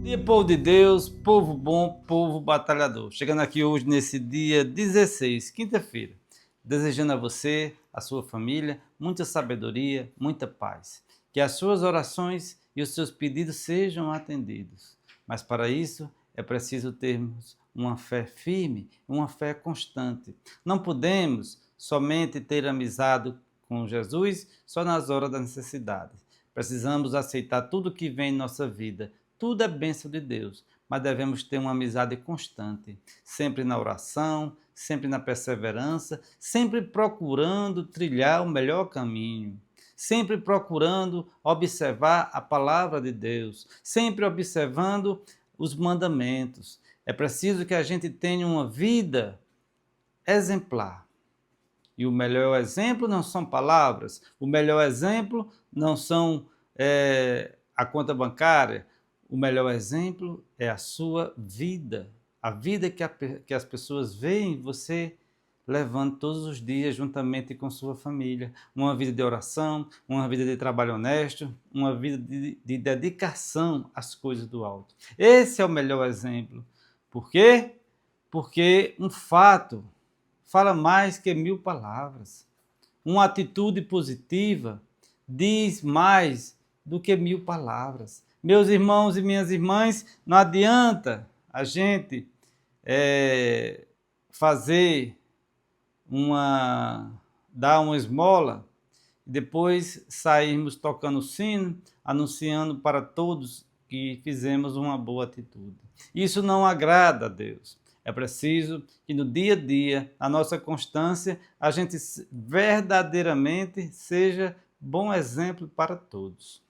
Dia, povo de Deus, povo bom, povo batalhador. Chegando aqui hoje nesse dia 16, quinta-feira, desejando a você, a sua família, muita sabedoria, muita paz. Que as suas orações e os seus pedidos sejam atendidos. Mas para isso é preciso termos uma fé firme, uma fé constante. Não podemos somente ter amizade com Jesus só nas horas da necessidade. Precisamos aceitar tudo que vem em nossa vida. Tudo é bênção de Deus, mas devemos ter uma amizade constante, sempre na oração, sempre na perseverança, sempre procurando trilhar o melhor caminho, sempre procurando observar a palavra de Deus, sempre observando os mandamentos. É preciso que a gente tenha uma vida exemplar. E o melhor exemplo não são palavras, o melhor exemplo não são a conta bancária, o melhor exemplo é a sua vida, a vida que as pessoas veem você levando todos os dias juntamente com sua família. Uma vida de oração, uma vida de trabalho honesto, uma vida de dedicação às coisas do alto. Esse é o melhor exemplo. Por quê? Porque um fato fala mais que 1000 palavras. Uma atitude positiva diz mais do que 1000 palavras. Meus irmãos e minhas irmãs, não adianta a gente dar uma esmola e depois sairmos tocando sino, anunciando para todos que fizemos uma boa atitude. Isso não agrada a Deus. É preciso que no dia a dia, a nossa constância, a gente verdadeiramente seja bom exemplo para todos.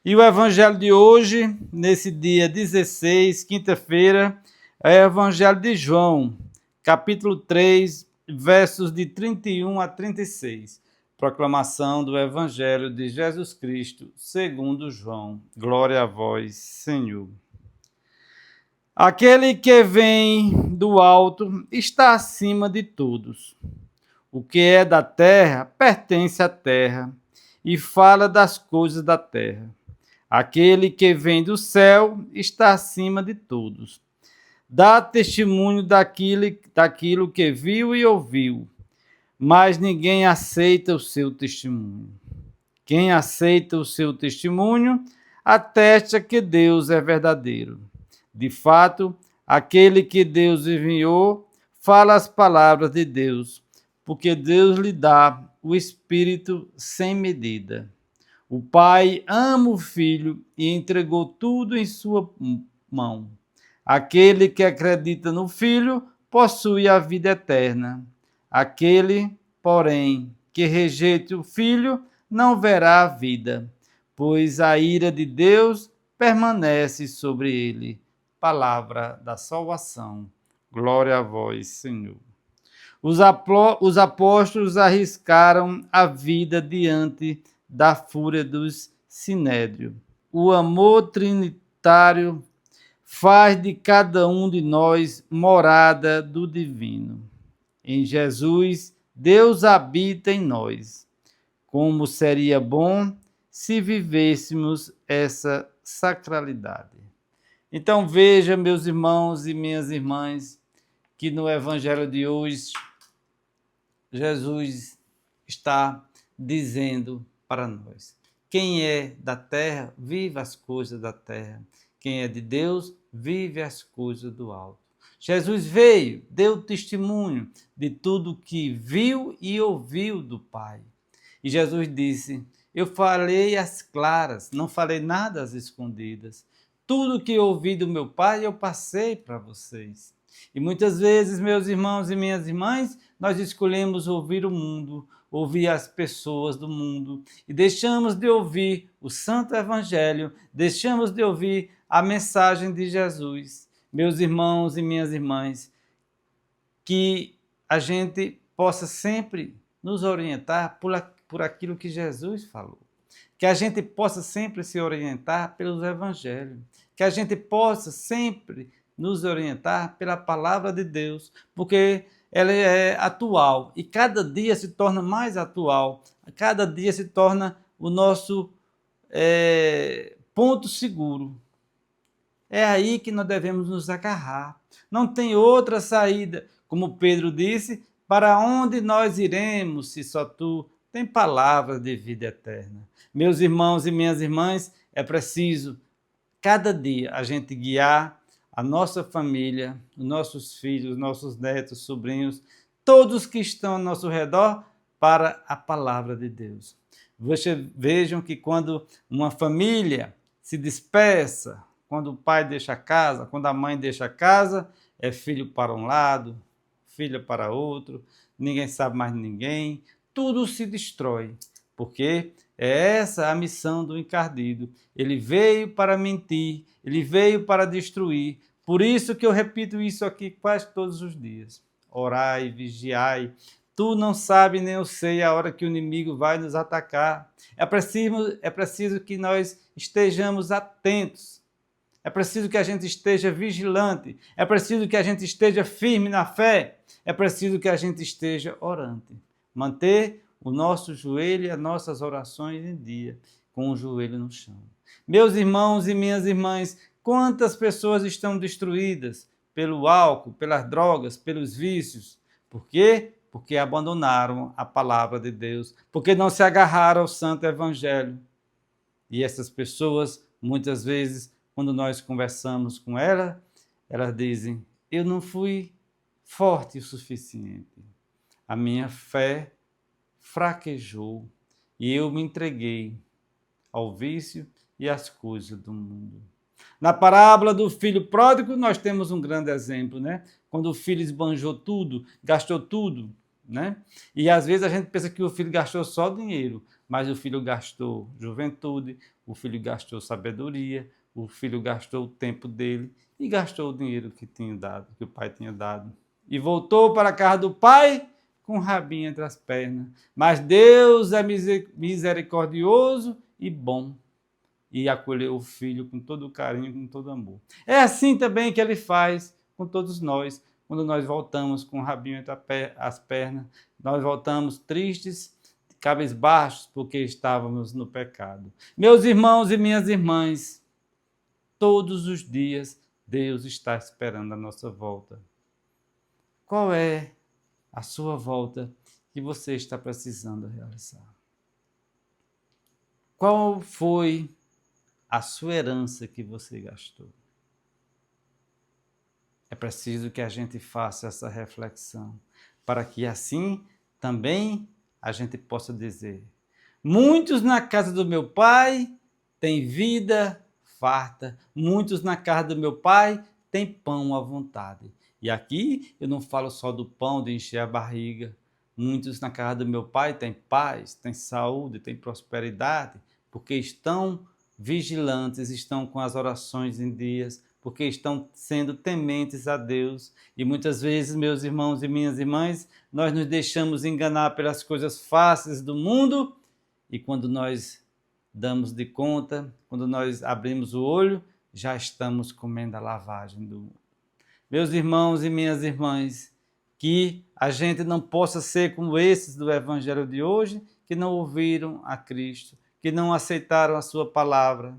E o evangelho de hoje, nesse dia 16, quinta-feira, é o evangelho de João, capítulo 3, versos de 31 a 36. Proclamação do evangelho de Jesus Cristo, segundo João. Glória a vós, Senhor. Aquele que vem do alto está acima de todos. O que é da terra pertence à terra e fala das coisas da terra. Aquele que vem do céu está acima de todos. Dá testemunho daquilo que viu e ouviu, mas ninguém aceita o seu testemunho. Quem aceita o seu testemunho atesta que Deus é verdadeiro. De fato, aquele que Deus enviou fala as palavras de Deus, porque Deus lhe dá o Espírito sem medida. O Pai ama o Filho e entregou tudo em sua mão. Aquele que acredita no Filho possui a vida eterna. Aquele, porém, que rejeita o Filho não verá a vida, pois a ira de Deus permanece sobre ele. Palavra da salvação. Glória a vós, Senhor. Os apóstolos arriscaram a vida diante da fúria dos sinédrio. O amor trinitário faz de cada um de nós morada do divino. Em Jesus, Deus habita em nós. Como seria bom se vivêssemos essa sacralidade. Então veja, meus irmãos e minhas irmãs, que no evangelho de hoje, Jesus está dizendo para nós: quem é da terra, vive as coisas da terra. Quem é de Deus, vive as coisas do alto. Jesus veio, deu testemunho de tudo que viu e ouviu do Pai. E Jesus disse: eu falei às claras, não falei nada às escondidas. Tudo que ouvi do meu Pai, eu passei para vocês. E muitas vezes, meus irmãos e minhas irmãs, nós escolhemos ouvir o mundo, ouvir as pessoas do mundo, e deixamos de ouvir o Santo Evangelho, deixamos de ouvir a mensagem de Jesus. Meus irmãos e minhas irmãs, que a gente possa sempre nos orientar por aquilo que Jesus falou. Que a gente possa sempre se orientar pelos evangelhos. Que a gente possa sempre nos orientar pela palavra de Deus, porque ela é atual e cada dia se torna mais atual, cada dia se torna o nosso ponto seguro. É aí que nós devemos nos agarrar. Não tem outra saída. Como Pedro disse, para onde nós iremos se só tu tem palavras de vida eterna? Meus irmãos e minhas irmãs, é preciso cada dia a gente guiar a nossa família, os nossos filhos, nossos netos, sobrinhos, todos que estão ao nosso redor para a palavra de Deus. Vejam que quando uma família se dispersa, quando o pai deixa a casa, quando a mãe deixa a casa, é filho para um lado, filha para outro, ninguém sabe mais de ninguém, tudo se destrói, porque é essa a missão do encardido. Ele veio para mentir, ele veio para destruir. Por isso que eu repito isso aqui quase todos os dias. Orai, vigiai. Tu não sabe nem eu sei a hora que o inimigo vai nos atacar. É preciso que nós estejamos atentos. É preciso que a gente esteja vigilante. É preciso que a gente esteja firme na fé. É preciso que a gente esteja orante. Manter o nosso joelho e as nossas orações em dia, com o joelho no chão. Meus irmãos e minhas irmãs, quantas pessoas estão destruídas pelo álcool, pelas drogas, pelos vícios? Por quê? Porque abandonaram a palavra de Deus, porque não se agarraram ao santo evangelho. E essas pessoas, muitas vezes, quando nós conversamos com elas, elas dizem: eu não fui forte o suficiente. A minha fé fraquejou e eu me entreguei ao vício e às coisas do mundo. Na parábola do filho pródigo, nós temos um grande exemplo, né? Quando o filho esbanjou tudo, gastou tudo, né? E às vezes a gente pensa que o filho gastou só dinheiro, mas o filho gastou juventude, o filho gastou sabedoria, o filho gastou o tempo dele e gastou o dinheiro que tinha dado, que o pai tinha dado. E voltou para a casa do pai com o rabinho entre as pernas. Mas Deus é misericordioso e bom, e acolheu o filho com todo carinho, com todo amor. É assim também que ele faz com todos nós, quando nós voltamos com o rabinho entre as pernas, nós voltamos tristes, cabisbaixos, porque estávamos no pecado. Meus irmãos e minhas irmãs, todos os dias Deus está esperando a nossa volta. Qual é a sua volta que você está precisando realizar? Qual foi a sua herança que você gastou? É preciso que a gente faça essa reflexão, para que assim também a gente possa dizer: muitos na casa do meu pai têm vida farta, muitos na casa do meu pai têm pão à vontade. E aqui eu não falo só do pão de encher a barriga. Muitos na casa do meu pai têm paz, têm saúde, têm prosperidade, porque estão vigilantes, estão com as orações em dias, porque estão sendo tementes a Deus. E muitas vezes, meus irmãos e minhas irmãs, nós nos deixamos enganar pelas coisas fáceis do mundo, e quando nós damos de conta, quando nós abrimos o olho, já estamos comendo a lavagem do mundo. Meus irmãos e minhas irmãs, que a gente não possa ser como esses do Evangelho de hoje, que não ouviram a Cristo, que não aceitaram a sua palavra.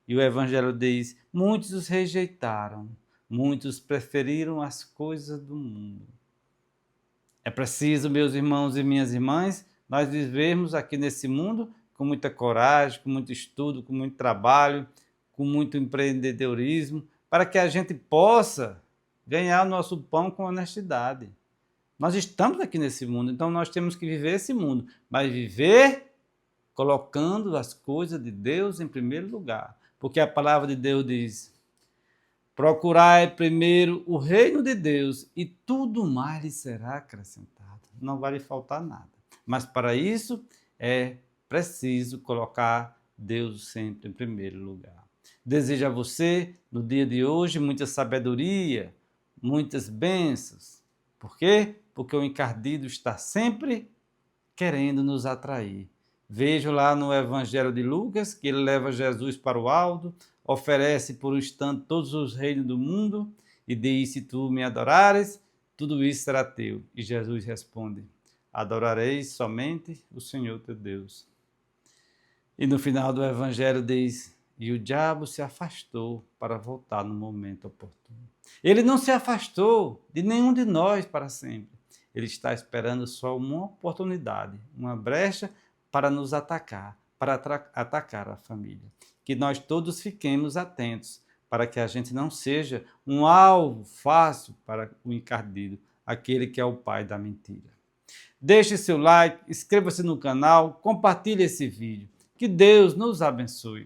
E o Evangelho diz: muitos os rejeitaram, muitos preferiram as coisas do mundo. É preciso, meus irmãos e minhas irmãs, nós vivermos aqui nesse mundo com muita coragem, com muito estudo, com muito trabalho, com muito empreendedorismo, para que a gente possa ganhar o nosso pão com honestidade. Nós estamos aqui nesse mundo, então nós temos que viver esse mundo, mas viver colocando as coisas de Deus em primeiro lugar. Porque a palavra de Deus diz: procurai primeiro o reino de Deus e tudo mais lhe será acrescentado. Não vai lhe faltar nada. Mas para isso é preciso colocar Deus sempre em primeiro lugar. Desejo a você, no dia de hoje, muita sabedoria, muitas bênçãos. Por quê? Porque o encardido está sempre querendo nos atrair. Vejo lá no Evangelho de Lucas que ele leva Jesus para o alto, oferece por um instante todos os reinos do mundo e diz: se tu me adorares, tudo isso será teu. E Jesus responde: adorareis somente o Senhor teu Deus. E no final do Evangelho diz: E o diabo se afastou para voltar no momento oportuno. Ele não se afastou de nenhum de nós para sempre. Ele está esperando só uma oportunidade, uma brecha para nos atacar, para atacar a família. Que nós todos fiquemos atentos para que a gente não seja um alvo fácil para o encardido, aquele que é o pai da mentira. Deixe seu like, inscreva-se no canal, compartilhe esse vídeo. Que Deus nos abençoe.